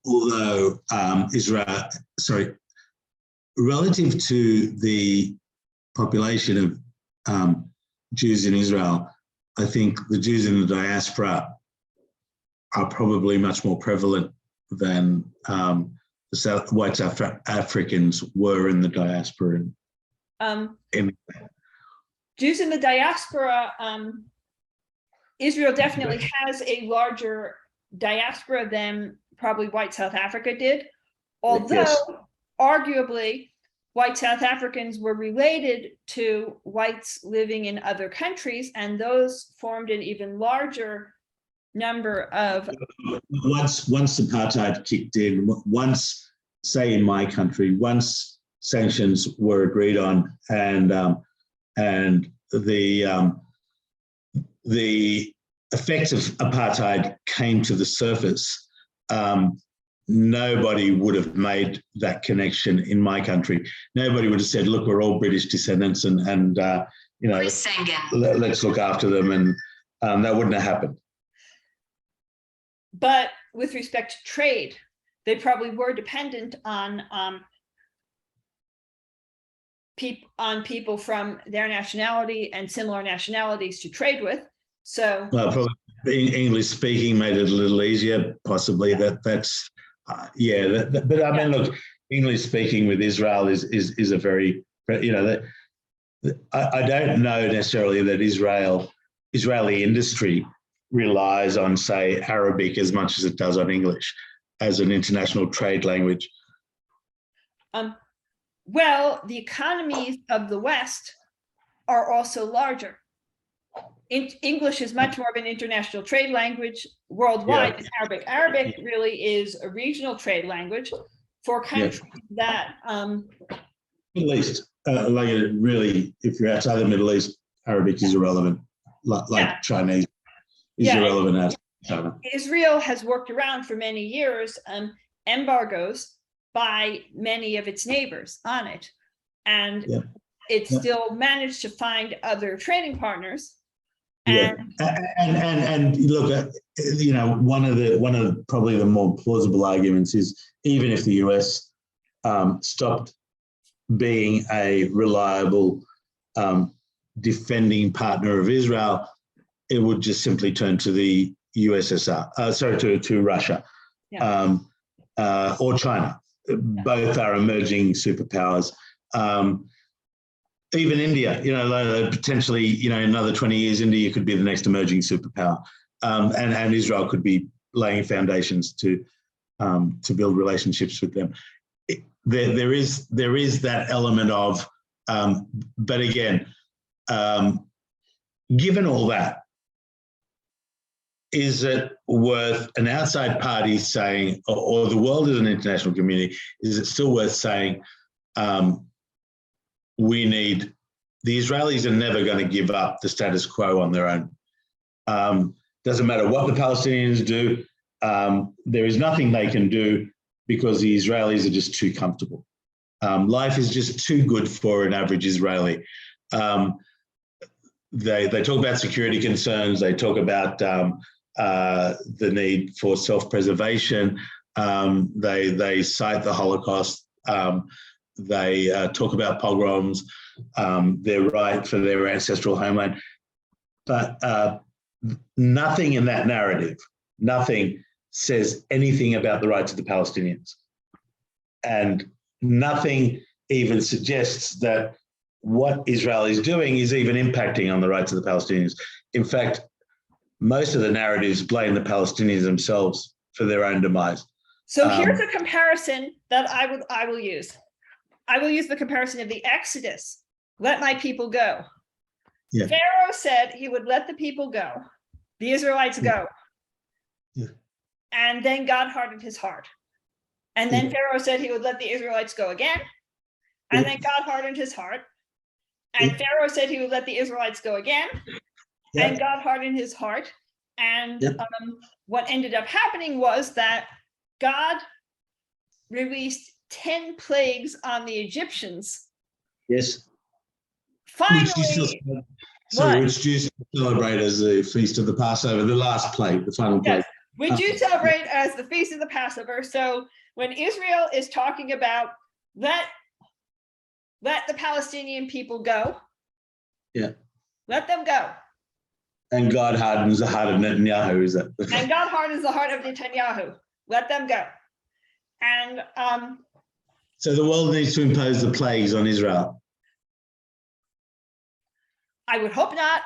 Although relative to the population of Jews in Israel, I think the Jews in the diaspora are probably much more prevalent than the white South Africans were in the diaspora. Jews in the diaspora, Israel definitely has a larger diaspora than probably white South Africa did, although arguably white South Africans were related to whites living in other countries, and those formed an even larger number of... Once apartheid kicked in, once, say in my country, once sanctions were agreed on and the effects of apartheid came to the surface, nobody would have made that connection in my country. Nobody would have said, look, we're all British descendants and let's look after them, and that wouldn't have happened. But with respect to trade, they probably were dependent on people from their nationality and similar nationalities to trade with. So, well, probably being English speaking made it a little easier, possibly. But I mean, look, English speaking with Israel is a very, I don't know necessarily that Israeli industry relies on, say, Arabic as much as it does on English as an international trade language. Well, the economies of the West are also larger. English is much more of an international trade language worldwide than Arabic. Arabic really is a regional trade language for countries that... Middle East, really, if you're outside the Middle East, Arabic is irrelevant, like Chinese is irrelevant outside China. Israel has worked around for many years embargoes by many of its neighbors on it. And it still managed to find other trading partners. And and look, you know, one of probably the more plausible arguments is even if the US stopped being a reliable defending partner of Israel, it would just simply turn to the USSR, to Russia, yeah. Or China. Both are emerging superpowers. Even India, you know, potentially, you know, in another 20 years, India could be the next emerging superpower, and Israel could be laying foundations to build relationships with them. There is that element of, but again, given all that, is it worth an outside party saying, or the world as an international community, is it still worth saying, the Israelis are never going to give up the status quo on their own. Doesn't matter what the Palestinians do. There is nothing they can do because the Israelis are just too comfortable. Life is just too good for an average Israeli. They talk about security concerns. They talk about the need for self-preservation. They cite the Holocaust. They talk about pogroms, their right for their ancestral homeland. But nothing in that narrative, nothing says anything about the rights of the Palestinians. And nothing even suggests that what Israel is doing is even impacting on the rights of the Palestinians. In fact, most of the narratives blame the Palestinians themselves for their own demise. So here's a comparison that I will use. I will use the comparison of the Exodus. Let my people go. Yeah. Pharaoh said he would let the people go. The Israelites go. Yeah. And then God hardened his heart. And then Pharaoh said he would let the Israelites go again. And then God hardened his heart. And Pharaoh said he would let the Israelites go again. And God hardened his heart. And what ended up happening was that God released 10 plagues on the Egyptians. Yes. Finally. Which Jews celebrate as the Feast of the Passover, the last plague, the final plague. Yes, we do celebrate as the Feast of the Passover. So when Israel is talking about let the Palestinian people go, let them go. And God hardens the heart of Netanyahu, is that? And God hardens the heart of Netanyahu. Let them go. And so the world needs to impose the plagues on Israel. I would hope not.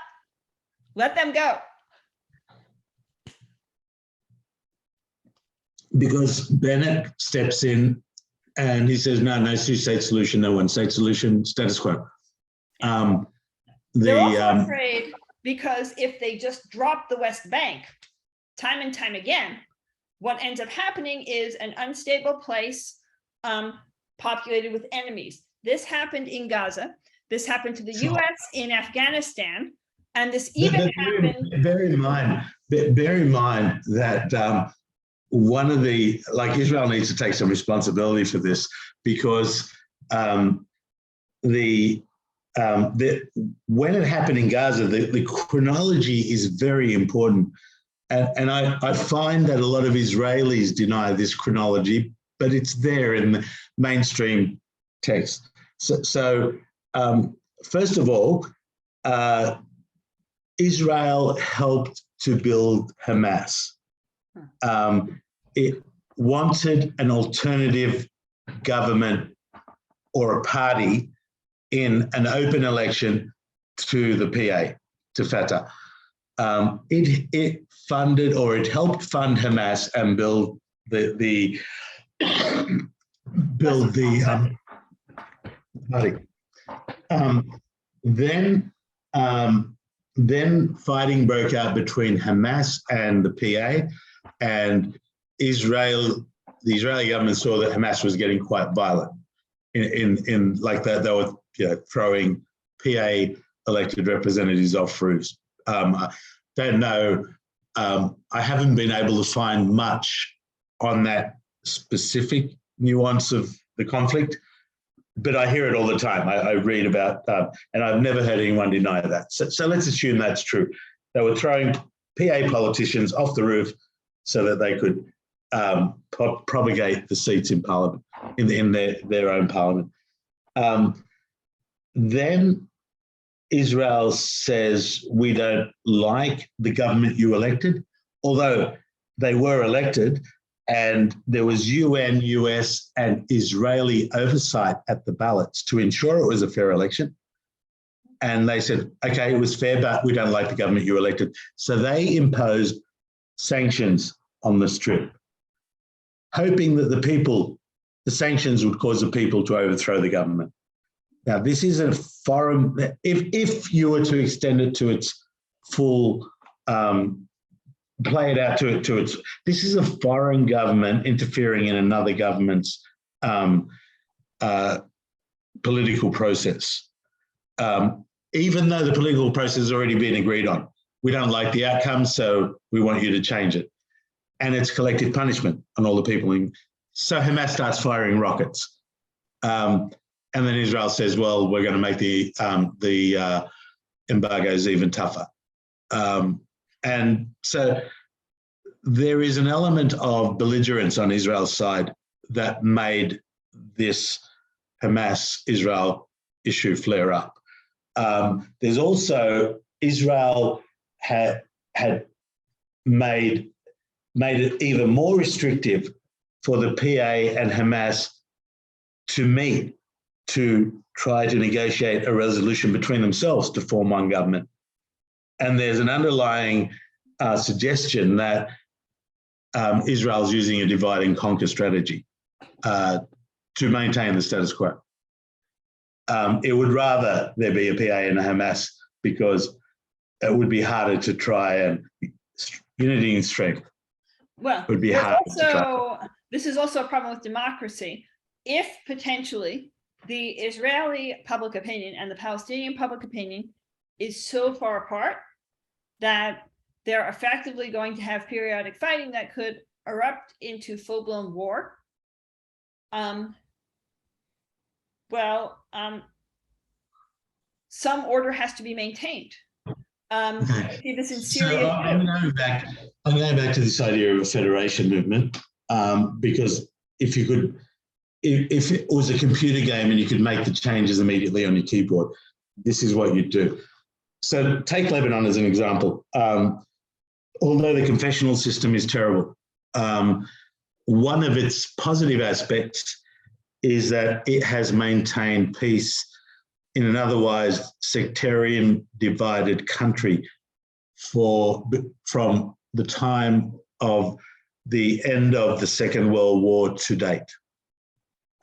Let them go. Because Bennett steps in and he says, no two-state solution, no one-state solution, status quo. They're also afraid because if they just drop the West Bank time and time again, what ends up happening is an unstable place populated with enemies. This happened in Gaza. This happened to the US in Afghanistan. And this even happened. Bear in mind that one of Israel needs to take some responsibility for this, because when it happened in Gaza, the chronology is very important. And I find that a lot of Israelis deny this chronology, but it's there in the mainstream text. So first of all, Israel helped to build Hamas. It wanted an alternative government or a party in an open election to the PA, to Fatah. It funded, or it helped fund Hamas and build the party. Then fighting broke out between Hamas and the PA, and the Israeli government saw that Hamas was getting quite violent in like that. They were throwing PA elected representatives off roofs. Don't know. I haven't been able to find much on that specific nuance of the conflict, but I hear it all the time. I read about, and I've never heard anyone deny that. So let's assume that's true. They were throwing PA politicians off the roof so that they could propagate the seats in parliament, in their own parliament. Then Israel says, we don't like the government you elected, although they were elected and there was UN, US and Israeli oversight at the ballots to ensure it was a fair election. And they said, okay, it was fair, but we don't like the government you elected. So they imposed sanctions on the Strip, hoping that the sanctions would cause the people to overthrow the government. Now, this is a foreign, if you were to extend it to its full, play it out to its, this is a foreign government interfering in another government's political process. Even though the political process has already been agreed on. We don't like the outcome, so we want you to change it. And it's collective punishment on all the people. So Hamas starts firing rockets. And then Israel says, well, we're going to make the embargoes even tougher. And so there is an element of belligerence on Israel's side that made this Hamas-Israel issue flare up. There's also Israel had made it even more restrictive for the PA and Hamas to meet to try to negotiate a resolution between themselves to form one government. And there's an underlying suggestion that Israel's using a divide and conquer strategy to maintain the status quo. It would rather there be a PA and a Hamas because it would be harder to try and unity and strength. Well, would be hard to try. This is also a problem with democracy. If potentially the Israeli public opinion and the Palestinian public opinion is so far apart that they're effectively going to have periodic fighting that could erupt into full-blown war. Some order has to be maintained. Okay. See this in Syria. So I'm going back to this idea of a federation movement, because if it was a computer game and you could make the changes immediately on your keyboard, this is what you'd do. So take Lebanon as an example. Although the confessional system is terrible, one of its positive aspects is that it has maintained peace in an otherwise sectarian divided country from the time of the end of the Second World War to date,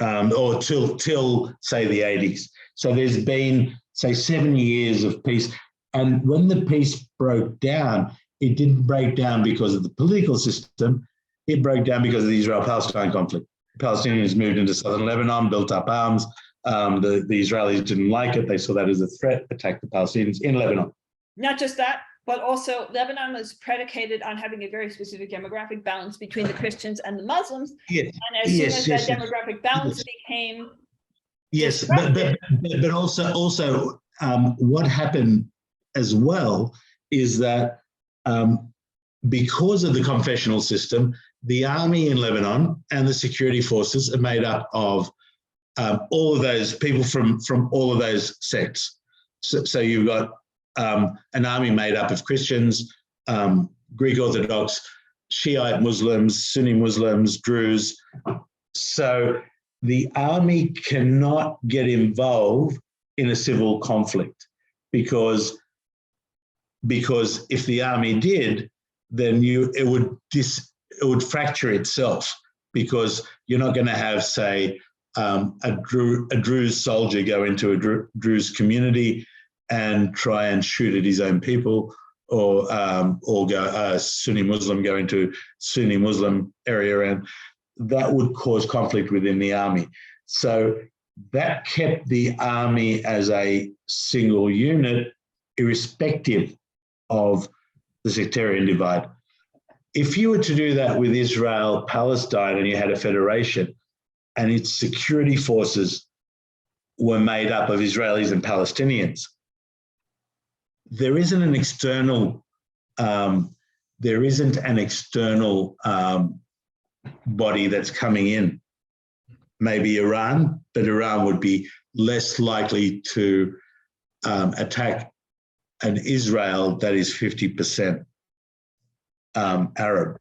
or till say the 80s. So there's been, say, 7 years of peace. And when the peace broke down, it didn't break down because of the political system. It broke down because of the Israel-Palestine conflict. Palestinians moved into southern Lebanon, built up arms. The Israelis didn't like it. They saw that as a threat, attacked the Palestinians in Lebanon. Not just that, but also Lebanon was predicated on having a very specific demographic balance between the Christians and the Muslims. Yes. And as soon as that demographic balance became but also what happened as well is that because of the confessional system, the army in Lebanon and the security forces are made up of all of those people from all of those sects. So you've got an army made up of Christians, Greek Orthodox, Shiite Muslims, Sunni Muslims, Druze. So the army cannot get involved in a civil conflict because if the army did, then it would fracture itself, because you're not going to have, say, a Druze soldier go into a Druze community and try and shoot at his own people, or go a Sunni Muslim go into Sunni Muslim area, and that would cause conflict within the army. So that kept the army as a single unit, irrespective of the sectarian divide. If you were to do that with Israel-Palestine and you had a federation and its security forces were made up of Israelis and Palestinians, there isn't an external there isn't an external body that's coming in. Maybe Iran, but Iran would be less likely to attack an Israel that is 50% Arab.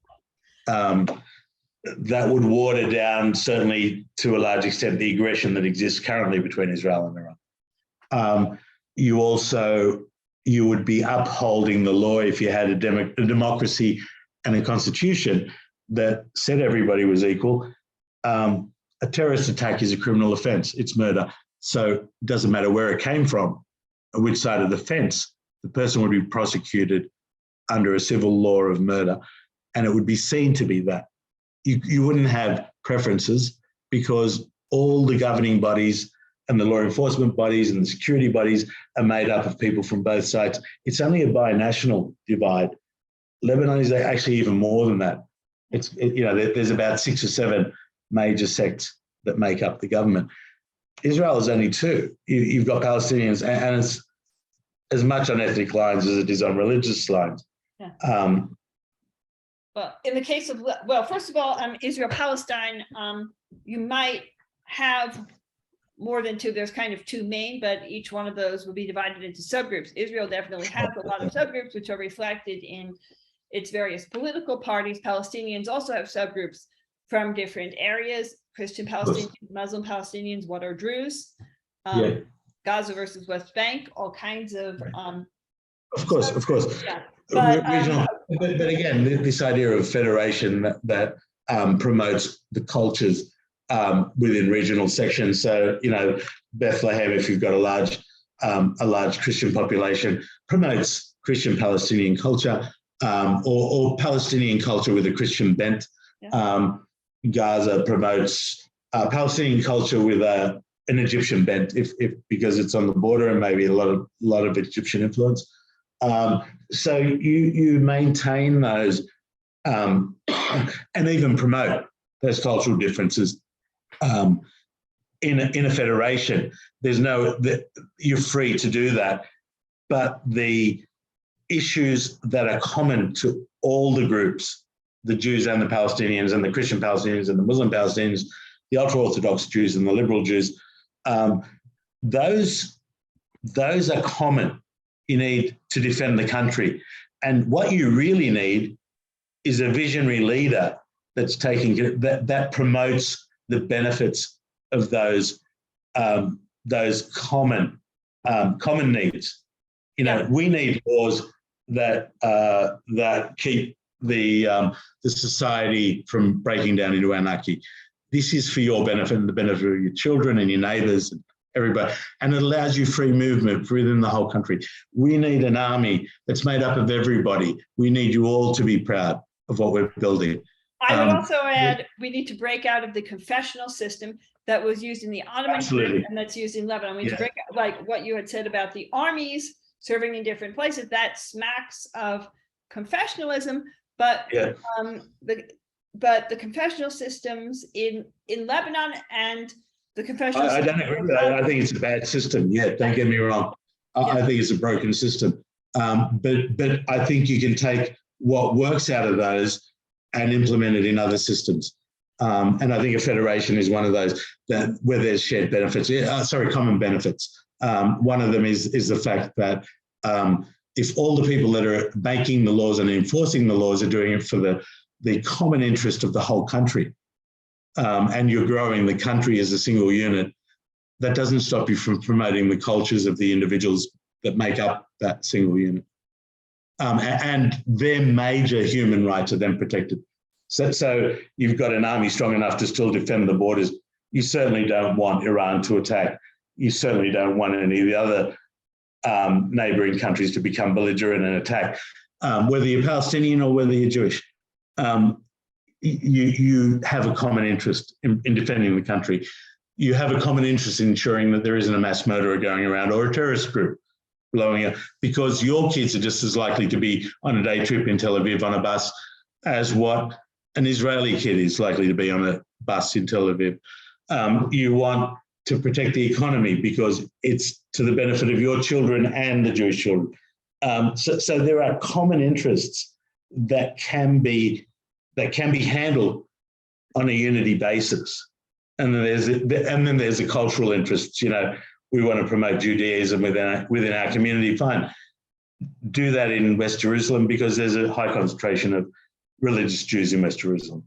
That would water down, certainly to a large extent, the aggression that exists currently between Israel and Iran. You would be upholding the law if you had a democracy and a constitution that said everybody was equal. A terrorist attack is a criminal offence. It's murder. So it doesn't matter where it came from, which side of the fence, the person would be prosecuted under a civil law of murder. And it would be seen to be that. You wouldn't have preferences because all the governing bodies and the law enforcement bodies and the security bodies are made up of people from both sides. It's only a binational divide. Lebanon is actually even more than that. There's about 6 or 7 major sects that make up the government. Israel is only 2. You've got Palestinians, and it's as much on ethnic lines as it is on religious lines. Yeah. Well, in the case of, first of all, Israel-Palestine, you might have more than 2. There's kind of 2 main, but each one of those will be divided into subgroups. Israel definitely has a lot of subgroups, which are reflected in its various political parties. Palestinians also have subgroups from different areas: Christian Palestinians, Muslim Palestinians, what are Druze, Gaza versus West Bank, all kinds of. Of course. Yeah. But again, this idea of federation that promotes the cultures within regional sections. So, Bethlehem, if you've got a large Christian population, promotes Christian Palestinian culture or Palestinian culture with a Christian bent. Yeah. Gaza promotes Palestinian culture with an Egyptian bent, because it's on the border and maybe a lot of Egyptian influence. So you maintain those and even promote those cultural differences in a federation. You're free to do that, but the issues that are common to all the groups, the Jews and the Palestinians and the Christian Palestinians and the Muslim Palestinians, the ultra-Orthodox Jews and the liberal Jews, those are common. You need to defend the country. And what you really need is a visionary leader that's that promotes the benefits of those common needs. We need laws that keep the society from breaking down into anarchy. This is for your benefit and the benefit of your children and your neighbours and everybody, and it allows you free movement within the whole country. We need an army that's made up of everybody. We need you all to be proud of what we're building. I would also add, we need to break out of the confessional system that was used in the Ottoman period and that's used in Lebanon. We need to break out, like what you had said about the armies serving in different places. That smacks of confessionalism, but the confessional systems in Lebanon and the confessional. I don't agree with that. I think it's a bad system. Yeah, don't get me wrong. I think it's a broken system. But I think you can take what works out of those and implement it in other systems. And I think a federation is one of those where there's shared benefits. Common benefits. One of them is the fact that if all the people that are making the laws and enforcing the laws are doing it for the common interest of the whole country, and you're growing the country as a single unit, that doesn't stop you from promoting the cultures of the individuals that make up that single unit. And their major human rights are then protected. So you've got an army strong enough to still defend the borders. You certainly don't want Iran to attack. You certainly don't want any of the other neighbouring countries to become belligerent and attack, whether you're Palestinian or whether you're Jewish. You have a common interest in defending the country. You have a common interest in ensuring that there isn't a mass murderer going around or a terrorist group blowing up, because your kids are just as likely to be on a day trip in Tel Aviv on a bus as what an Israeli kid is likely to be on a bus in Tel Aviv. You want to protect the economy because it's to the benefit of your children and the Jewish children. So there are common interests that can be handled on a unity basis. And then there's a cultural interest. We want to promote Judaism within our community. Fine, do that in West Jerusalem because there's a high concentration of religious Jews in West Jerusalem.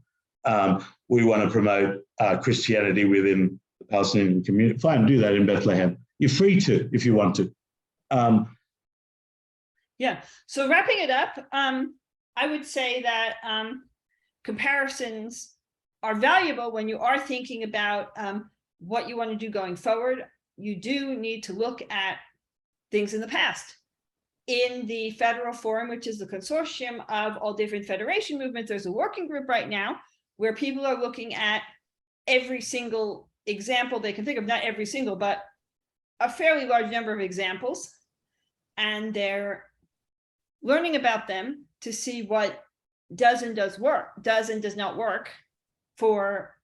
We want to promote Christianity within the Palestinian community. Fine, do that in Bethlehem. You're free to if you want to. Yeah. So wrapping it up, I would say that comparisons are valuable when you are thinking about what you want to do going forward. You do need to look at things in the past. In the Federal Forum, which is the consortium of all different federation movements, there's a working group right now where people are looking at every single example they can think of, not every single, but a fairly large number of examples. And they're learning about them to see what does and does not work for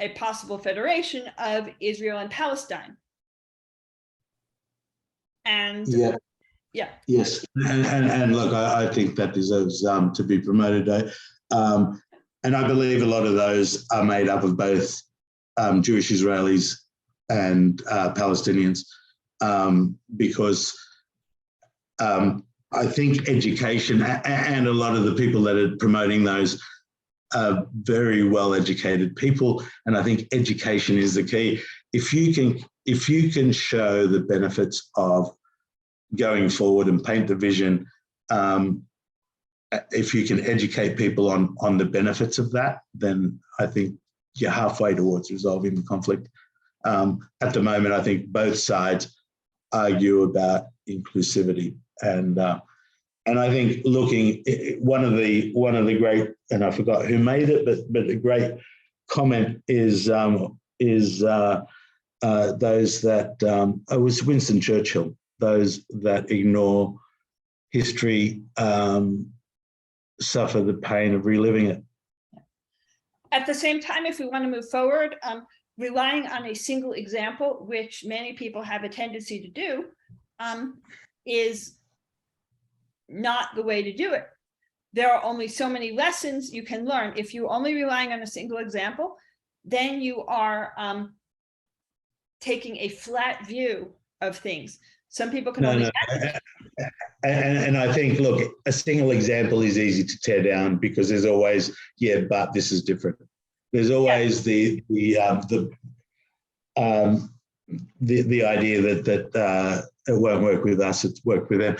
a possible federation of Israel and Palestine. And yes, and look, I think that deserves to be promoted. And I believe a lot of those are made up of both Jewish Israelis and Palestinians, because I think education and a lot of the people that are promoting those are very well educated people, and I think education is the key. If you can show the benefits of going forward and paint the vision, if you can educate people on the benefits of that, then I think you're halfway towards resolving the conflict. At the moment, I think both sides argue about inclusivity, and I think looking one of the great, and I forgot who made it, but the great comment is those that it was Winston Churchill. Those that ignore history suffer the pain of reliving it. At the same time, if we want to move forward, relying on a single example, which many people have a tendency to do, is not the way to do it. There are only so many lessons you can learn. If you're only relying on a single example, then you are taking a flat view of things. Some people can and I think, look, a single example is easy to tear down because there's always, but this is different. There's always the idea that it won't work with us, it's worked with them.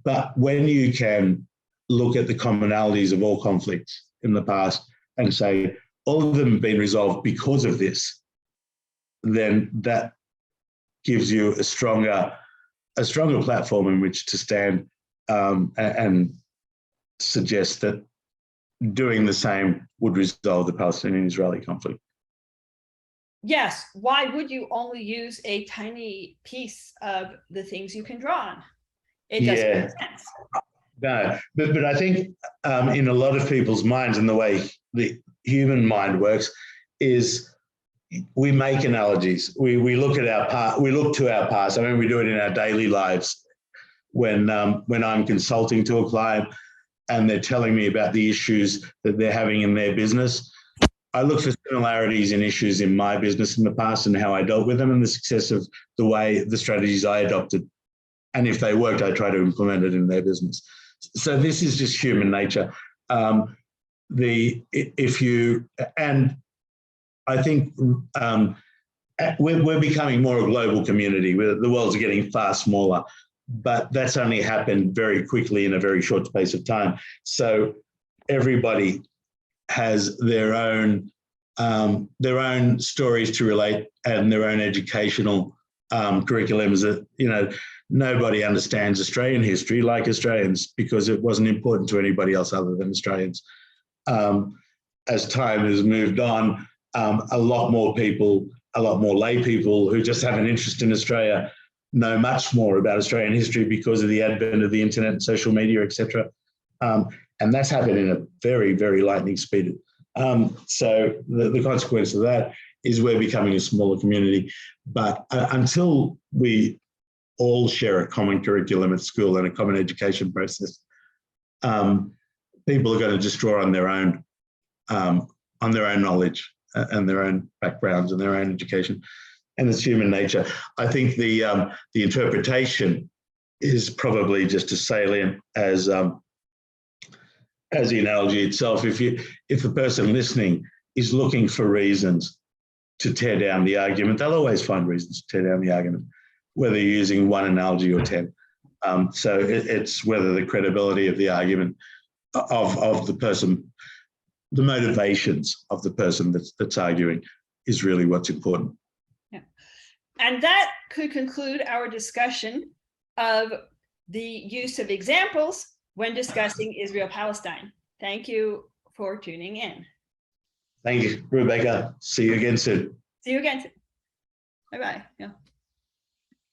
But when you can look at the commonalities of all conflicts in the past and say all of them have been resolved because of this, then that gives you a stronger platform in which to stand and suggest that doing the same would resolve the Palestinian-Israeli conflict. Yes. Why would you only use a tiny piece of the things you can draw on? It doesn't make sense. No, but I think in a lot of people's minds and the way the human mind works is we make analogies. We look at our past. We look to our past. I mean, we do it in our daily lives. When I'm consulting to a client and they're telling me about the issues that they're having in their business, I look for similarities in issues in my business in the past and how I dealt with them and the success of the strategies I adopted. And if they worked, I try to implement it in their business. So this is just human nature. I think we're becoming more a global community. The world's getting far smaller, but that's only happened very quickly in a very short space of time. So everybody has their own stories to relate and their own educational curriculums that, nobody understands Australian history like Australians because it wasn't important to anybody else other than Australians. As time has moved on, a lot more lay people who just have an interest in Australia know much more about Australian history because of the advent of the internet and social media, etc. And that's happened in a very, very lightning speed. So the consequence of that is we're becoming a smaller community. But until we all share a common curriculum at school and a common education process, people are going to just draw on their own knowledge and their own backgrounds and their own education, and it's human nature. I think the interpretation is probably just as salient as the analogy itself. If the person listening is looking for reasons to tear down the argument, they'll always find reasons to tear down the argument, whether you're using one analogy or 10. So it's whether the credibility of the argument of the person, the motivations of the person that's arguing is really what's important. Yeah. And that could conclude our discussion of the use of examples when discussing Israel-Palestine. Thank you for tuning in. Thank you, Rebecca. See you again soon. See you again. Bye-bye. Yeah.